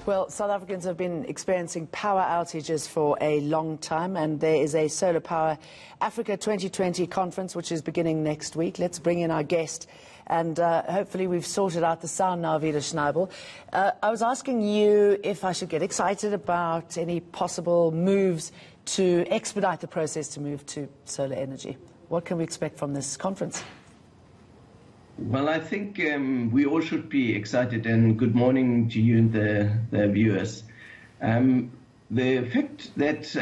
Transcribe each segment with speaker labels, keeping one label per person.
Speaker 1: Well, South Africans have been experiencing power outages for a long time, and there is a Solar Power Africa 2020 conference which is beginning next week. Let's bring in our guest, and hopefully we've sorted out the sound now, Vida Schnabel. I was asking you if I should get excited about any possible moves to expedite the process to move to solar energy. What can we expect from this conference?
Speaker 2: Well, I think we all should be excited, and good morning to you and the viewers. The fact that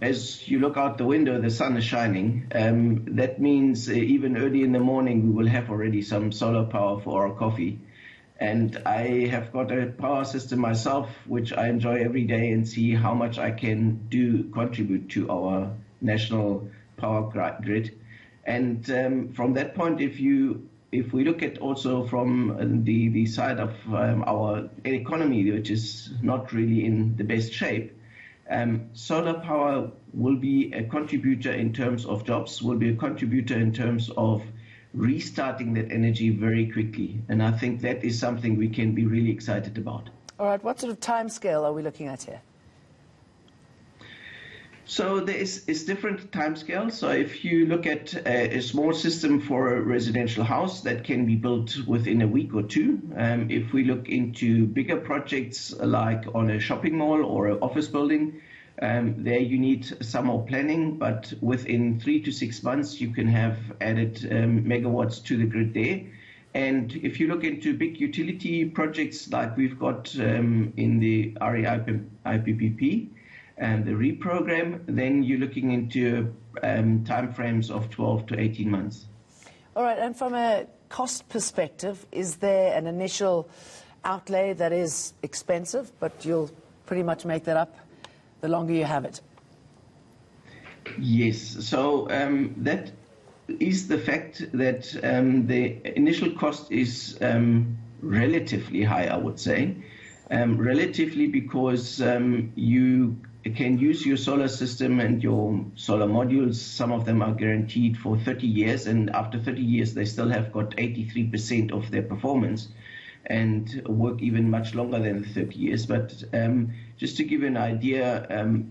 Speaker 2: as you look out the window, the sun is shining, that means even early in the morning we will have already some solar power for our coffee. And I have got a power system myself, which I enjoy every day and see how much I can contribute to our national power grid. And from that point of view, if we look at also from the side of our economy, which is not really in the best shape, solar power will be a contributor in terms of jobs, will be a contributor in terms of restarting that energy very quickly. And I think that is something we can be really excited about.
Speaker 1: All right, what sort of time scale are we looking at here?
Speaker 2: So there is different timescales. So if you look at a small system for a residential house, that can be built within a week or two. If we look into bigger projects like on a shopping mall or an office building, there you need some more planning, but within 3 to 6 months you can have added megawatts to the grid there. And if you look into big utility projects like we've got in the REIPPP, and the reprogram, then you're looking into time frames of 12 to 18 months.
Speaker 1: All right, and from a cost perspective, is there an initial outlay that is expensive, but you'll pretty much make that up the longer you have it?
Speaker 2: Yes, so that is the fact that the initial cost is relatively high, I would say. Relatively because you can use your solar system and your solar modules. Some of them are guaranteed for 30 years, and after 30 years they still have got 83% of their performance and work even much longer than 30 years. But just to give you an idea,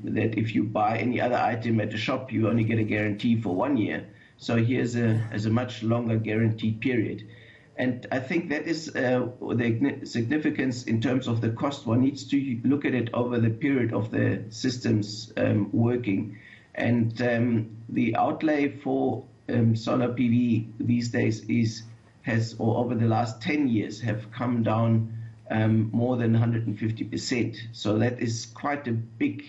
Speaker 2: that if you buy any other item at a shop, you only get a guarantee for 1 year. So here's a much longer guaranteed period. And I think that is the significance in terms of the cost. One needs to look at it over the period of the systems working. And the outlay for solar PV these days over the last 10 years have come down more than 150%. So that is quite a big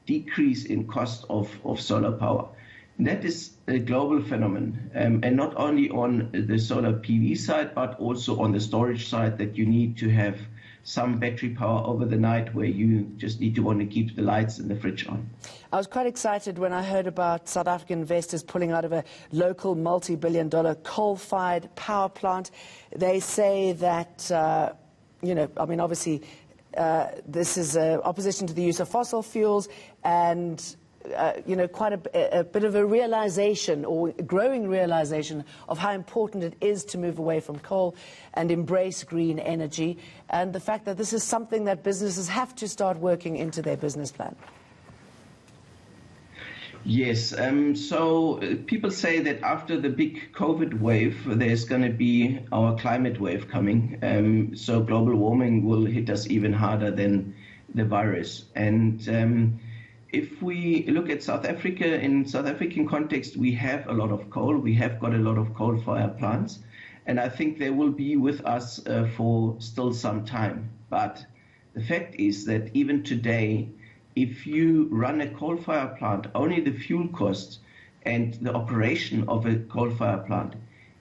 Speaker 2: decrease in cost of solar power. That is a global phenomenon, and not only on the solar PV side, but also on the storage side, that you need to have some battery power over the night where you just need to want to keep the lights and the fridge on. I
Speaker 1: was quite excited when I heard about South African investors pulling out of a local multi-billion-dollar coal-fired power plant. They say that, obviously this is opposition to the use of fossil fuels, and quite a bit of a realization, or growing realization, of how important it is to move away from coal and embrace green energy, and the fact that this is something that businesses have to start working into their business plan. Yes, so people say that after the big COVID wave, there's going to be our climate wave coming. So global warming will hit us even harder than the virus. And if we look at South Africa, in South African context, we have a lot of coal. We have got a lot of coal-fired plants, and I think they will be with us for still some time. But the fact is that even today, if you run a coal-fired plant, only the fuel cost and the operation of a coal-fired plant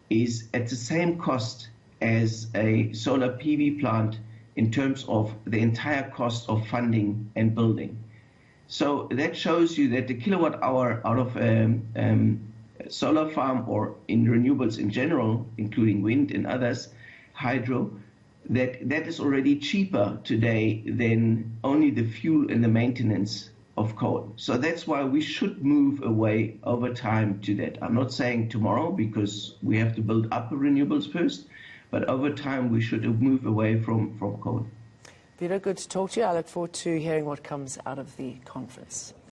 Speaker 1: is at the same cost as a solar PV plant in terms of the entire cost of funding and building. So that shows you that the kilowatt hour out of a solar farm, or in renewables in general, including wind and others, hydro, that is already cheaper today than only the fuel and the maintenance of coal. So that's why we should move away over time to that. I'm not saying tomorrow, because we have to build up renewables first, but over time we should move away from coal.
Speaker 3: Peter, good to talk to you. I look forward to hearing what comes out of the conference.